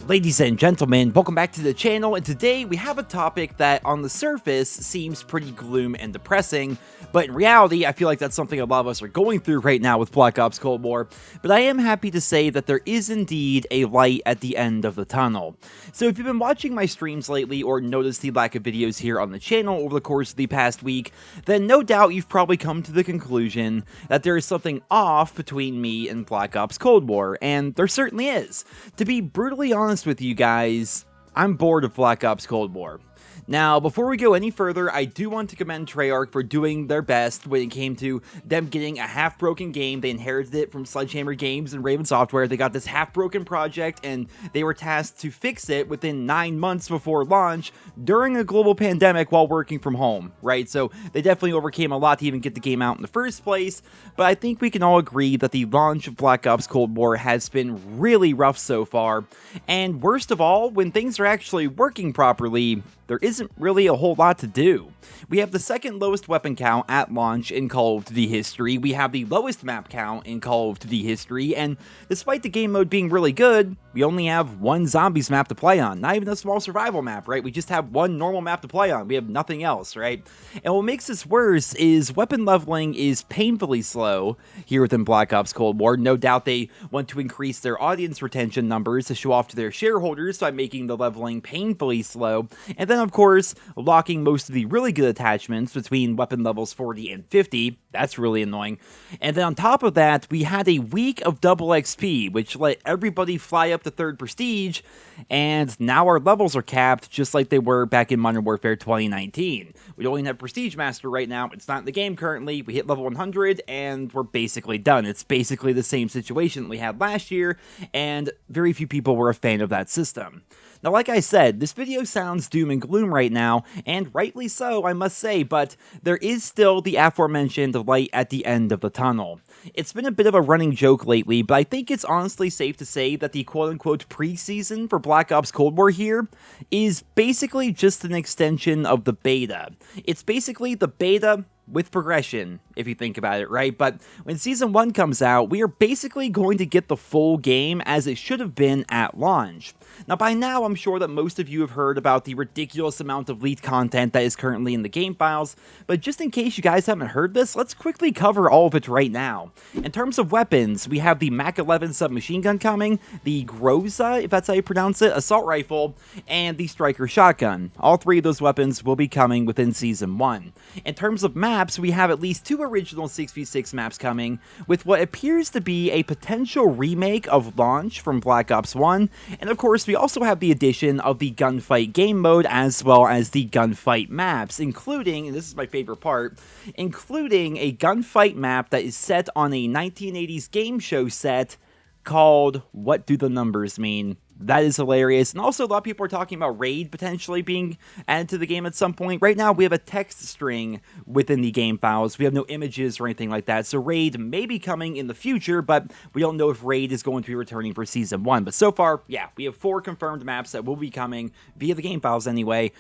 Ladies and gentlemen, welcome back to the channel, and today we have a topic that on the surface seems pretty gloom and depressing, but in reality I feel like that's something a lot of us are going through right now with Black Ops Cold War, but I am happy to say that there is indeed a light at the end of the tunnel. So if you've been watching my streams lately or noticed the lack of videos here on the channel over the course of the past week, then no doubt you've probably come to the conclusion that there is something off between me and Black Ops Cold War, and there certainly is. To be brutally honest with you guys, I'm bored of Black Ops Cold War. Now, before we go any further, I do want to commend Treyarch for doing their best when it came to them getting a half-broken game. They inherited it from Sledgehammer Games and Raven Software. They got this half-broken project, and they were tasked to fix it within 9 months before launch during a global pandemic while working from home, right? So they definitely overcame a lot to even get the game out in the first place, but I think we can all agree that the launch of Black Ops Cold War has been really rough so far, and worst of all, when things are actually working properly, there isn't really a whole lot to do. We have the second lowest weapon count at launch in Call of Duty history, we have the lowest map count in Call of Duty history, and despite the game mode being really good, we only have one zombies map to play on, not even a small survival map, right? We just have one normal map to play on, we have nothing else, right? And what makes this worse is weapon leveling is painfully slow here within Black Ops Cold War. No doubt they want to increase their audience retention numbers to show off to their shareholders by making the leveling painfully slow, and then of course, locking most of the really good attachments between weapon levels 40 and 50, that's really annoying. And then on top of that, we had a week of double XP, which let everybody fly up to 3rd Prestige, and now our levels are capped just like they were back in Modern Warfare 2019. We only have Prestige Master right now, it's not in the game currently, we hit level 100, and we're basically done. It's basically the same situation that we had last year, and very few people were a fan of that system. Now, like I said, this video sounds doom and gloom right now, and rightly so, I must say, but there is still the aforementioned light at the end of the tunnel. It's been a bit of a running joke lately, but I think it's honestly safe to say that the quote-unquote preseason for Black Ops Cold War here is basically just an extension of the beta. It's basically the beta with progression, if you think about it, right? But when Season 1 comes out, we are basically going to get the full game as it should have been at launch. Now, by now, I'm sure that most of you have heard about the ridiculous amount of leaked content that is currently in the game files, but just in case you guys haven't heard this, let's quickly cover all of it right now. In terms of weapons, we have the Mach 11 submachine gun coming, the Groza, if that's how you pronounce it, assault rifle, and the Striker shotgun. All three of those weapons will be coming within Season 1. In terms of maps, we have at least 2 original 6v6 maps coming, with what appears to be a potential remake of Launch from Black Ops 1, and of course we also have the addition of the gunfight game mode as well as the gunfight maps, including, and this is my favorite part, including a gunfight map that is set on a 1980s game show set called What Do the Numbers Mean? That is hilarious, and also a lot of people are talking about Raid potentially being added to the game at some point. Right now, we have a text string within the game files. We have no images or anything like that, so Raid may be coming in the future, but we don't know if Raid is going to be returning for Season 1. But so far, yeah, we have 4 confirmed maps that will be coming, via the game files anyway,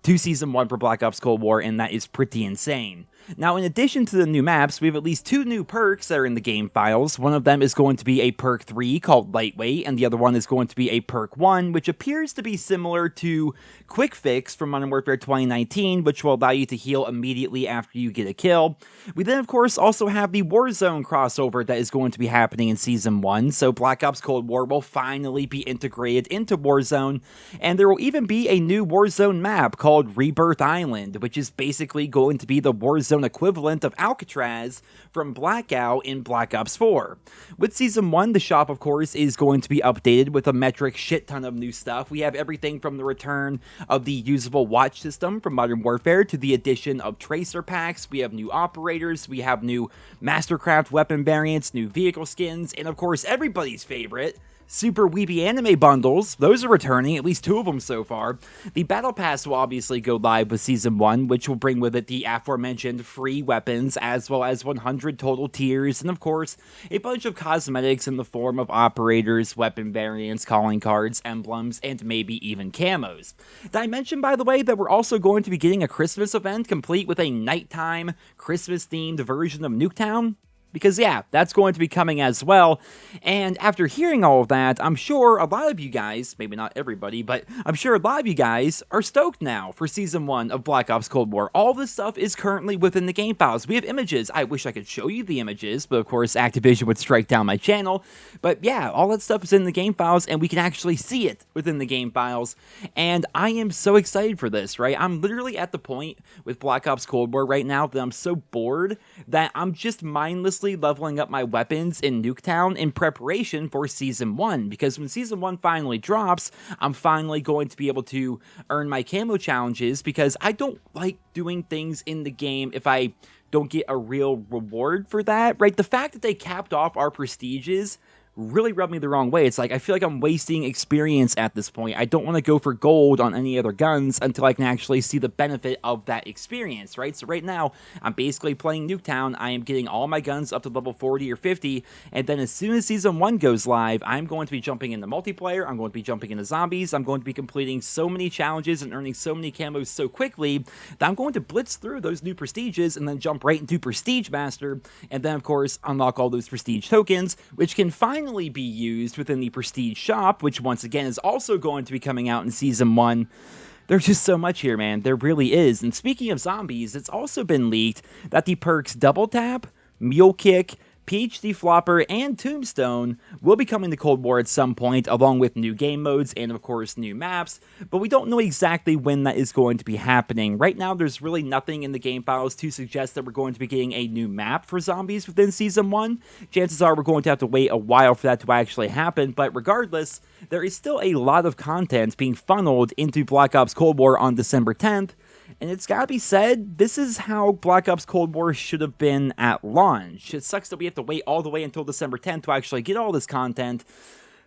to Season 1 for Black Ops Cold War, and that is pretty insane. Now, in addition to the new maps, we have at least 2 new perks that are in the game files. One of them is going to be a perk 3 called Lightweight, and the other one is going to be a perk 1, which appears to be similar to Quick Fix from Modern Warfare 2019, which will allow you to heal immediately after you get a kill. We then, of course, also have the Warzone crossover that is going to be happening in Season 1, so Black Ops Cold War will finally be integrated into Warzone, and there will even be a new Warzone map called Rebirth Island, which is basically going to be the Warzone equivalent of Alcatraz from Blackout in Black Ops 4. With Season 1, the shop, of course, is going to be updated with a metric shit ton of new stuff. We have everything from the return of the usable watch system from Modern Warfare to the addition of tracer packs. We have new operators, we have new Mastercraft weapon variants, new vehicle skins, and of course, everybody's favorite, Super Weepy Anime bundles, those are returning, at least 2 of them so far. The Battle Pass will obviously go live with Season 1, which will bring with it the aforementioned free weapons, as well as 100 total tiers, and of course, a bunch of cosmetics in the form of operators, weapon variants, calling cards, emblems, and maybe even camos. Did I mention, by the way, that we're also going to be getting a Christmas event complete with a nighttime, Christmas-themed version of Nuketown? Because yeah, that's going to be coming as well, and after hearing all of that, I'm sure a lot of you guys, maybe not everybody, but I'm sure a lot of you guys are stoked now for Season 1 of Black Ops Cold War. All this stuff is currently within the game files. We have images. I wish I could show you the images, but of course Activision would strike down my channel. But yeah, all that stuff is in the game files, and we can actually see it within the game files, and I am so excited for this, right? I'm literally at the point with Black Ops Cold War right now that I'm so bored that I'm just mindlessly leveling up my weapons in Nuketown in preparation for Season 1, because when Season 1 finally drops, I'm finally going to be able to earn my camo challenges, because I don't like doing things in the game if I don't get a real reward for that, right? The fact that they capped off our prestiges really rubbed me the wrong way. It's like, I feel like I'm wasting experience at this point. I don't want to go for gold on any other guns until I can actually see the benefit of that experience, right? So right now, I'm basically playing Nuketown. I am getting all my guns up to level 40 or 50, and then as soon as Season 1 goes live, I'm going to be jumping into multiplayer, I'm going to be jumping into zombies, I'm going to be completing so many challenges and earning so many camos so quickly that I'm going to blitz through those new prestiges and then jump right into Prestige Master, and then of course unlock all those prestige tokens, which can finally be used within the Prestige Shop, which once again is also going to be coming out in Season 1. There's just so much here, man. There really is. And speaking of zombies, it's also been leaked that the perks Double Tap, Mule Kick, PhD Flopper, and Tombstone will be coming to Cold War at some point, along with new game modes and, of course, new maps, but we don't know exactly when that is going to be happening. Right now, there's really nothing in the game files to suggest that we're going to be getting a new map for zombies within Season 1. Chances are we're going to have to wait a while for that to actually happen, but regardless, there is still a lot of content being funneled into Black Ops Cold War on December 10th, and it's gotta be said, this is how Black Ops Cold War should have been at launch. It sucks that we have to wait all the way until December 10th to actually get all this content,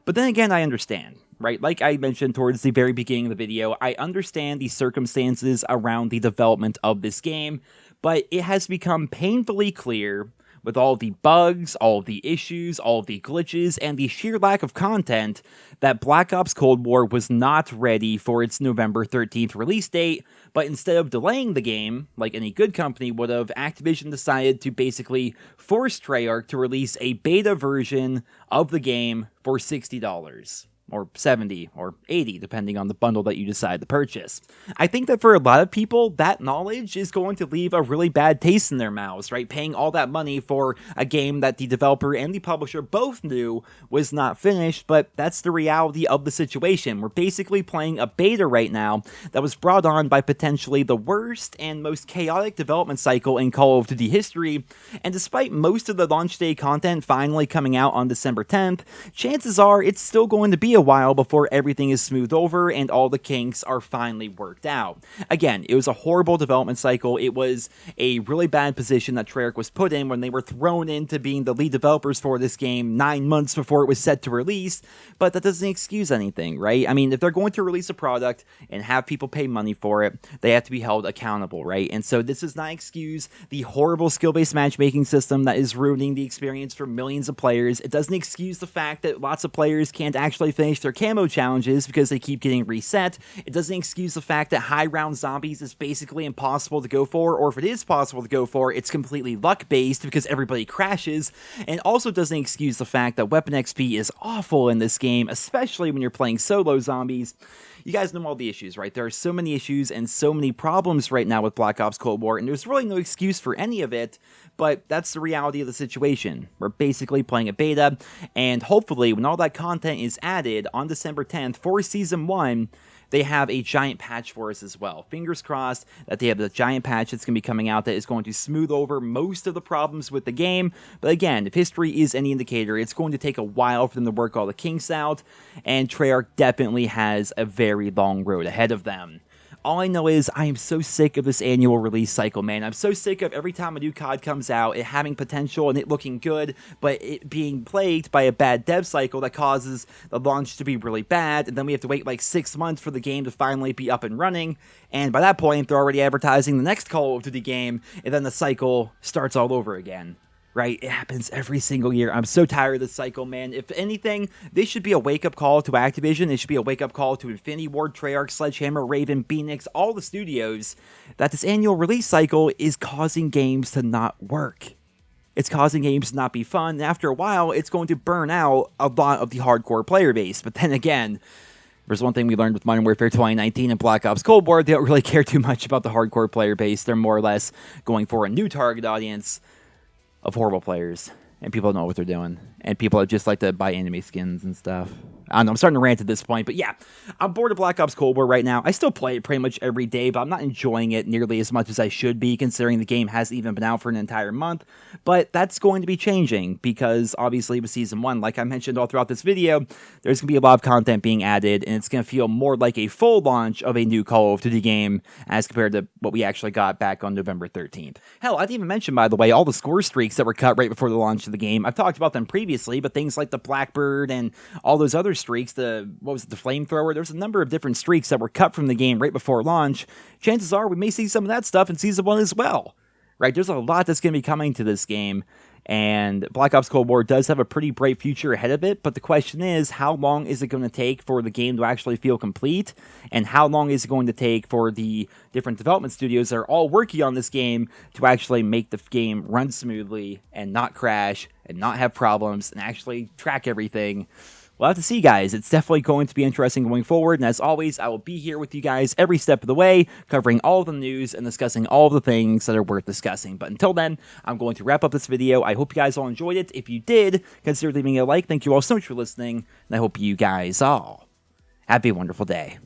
but then again, I understand, right? Like I mentioned towards the very beginning of the video, I understand the circumstances around the development of this game, but it has become painfully clear, with all the bugs, all the issues, all the glitches, and the sheer lack of content, that Black Ops Cold War was not ready for its November 13th release date, but instead of delaying the game, like any good company would have, Activision decided to basically force Treyarch to release a beta version of the game for $60. Or 70 or 80, depending on the bundle that you decide to purchase. I think that for a lot of people, that knowledge is going to leave a really bad taste in their mouths, right? Paying all that money for a game that the developer and the publisher both knew was not finished, but that's the reality of the situation. We're basically playing a beta right now that was brought on by potentially the worst and most chaotic development cycle in Call of Duty history, and despite most of the launch day content finally coming out on December 10th, chances are it's still going to be a while before everything is smoothed over and all the kinks are finally worked out. Again, it was a horrible development cycle. It was a really bad position that Treyarch was put in when they were thrown into being the lead developers for this game 9 months before it was set to release, but that doesn't excuse anything, right? I mean, if they're going to release a product and have people pay money for it, they have to be held accountable, right? And so this does not excuse the horrible skill-based matchmaking system that is ruining the experience for millions of players. It doesn't excuse the fact that lots of players can't actually finish their camo challenges because they keep getting reset. It doesn't excuse the fact that high round zombies is basically impossible to go for, or if it is possible to go for, it's completely luck based because everybody crashes. And also doesn't excuse the fact that weapon XP is awful in this game, especially when you're playing solo zombies. You guys know all the issues, right? There are so many issues and so many problems right now with Black Ops Cold War, and there's really no excuse for any of it, but that's the reality of the situation. We're basically playing a beta, and hopefully when all that content is added on December 10th for Season 1, they have a giant patch for us as well. Fingers crossed that they have the giant patch that's going to be coming out that is going to smooth over most of the problems with the game. But again, if history is any indicator, it's going to take a while for them to work all the kinks out, and Treyarch definitely has a very long road ahead of them. All I know is I am so sick of this annual release cycle, man. I'm so sick of every time a new COD comes out, it having potential and it looking good, but it being plagued by a bad dev cycle that causes the launch to be really bad, and then we have to wait like 6 months for the game to finally be up and running, and by that point, they're already advertising the next Call of Duty game, and then the cycle starts all over again. Right? It happens every single year. I'm so tired of this cycle, man. If anything, this should be a wake-up call to Activision. It should be a wake-up call to Infinity Ward, Treyarch, Sledgehammer, Raven, Phoenix, all the studios, that this annual release cycle is causing games to not work. It's causing games to not be fun, and after a while, it's going to burn out a lot of the hardcore player base. But then again, there's one thing we learned with Modern Warfare 2019 and Black Ops Cold War. They don't really care too much about the hardcore player base. They're more or less going for a new target audience of horrible players, and people don't know what they're doing, and people that just like to buy enemy skins and stuff. I don't know, I'm starting to rant at this point, but yeah, I'm bored of Black Ops Cold War right now. I still play it pretty much every day, but I'm not enjoying it nearly as much as I should be, considering the game hasn't even been out for an entire month, but that's going to be changing, because obviously with Season 1, like I mentioned all throughout this video, there's going to be a lot of content being added, and it's going to feel more like a full launch of a new Call of Duty game as compared to what we actually got back on November 13th. Hell, I didn't even mention, by the way, all the score streaks that were cut right before the launch of the game. I've talked about them previously, but things like the Blackbird and all those other streaks, the flamethrower, there's a number of different streaks that were cut from the game right before launch. Chances are we may see some of that stuff in Season 1 as well. Right, there's a lot that's going to be coming to this game, and Black Ops Cold War does have a pretty bright future ahead of it, but the question is, how long is it going to take for the game to actually feel complete, and how long is it going to take for the different development studios that are all working on this game to actually make the game run smoothly, and not crash, and not have problems, and actually track everything? We'll have to see, guys. It's definitely going to be interesting going forward, and as always, I will be here with you guys every step of the way, covering all of the news and discussing all of the things that are worth discussing. But until then, I'm going to wrap up this video. I hope you guys all enjoyed it. If you did, consider leaving a like. Thank you all so much for listening, and I hope you guys all have a wonderful day.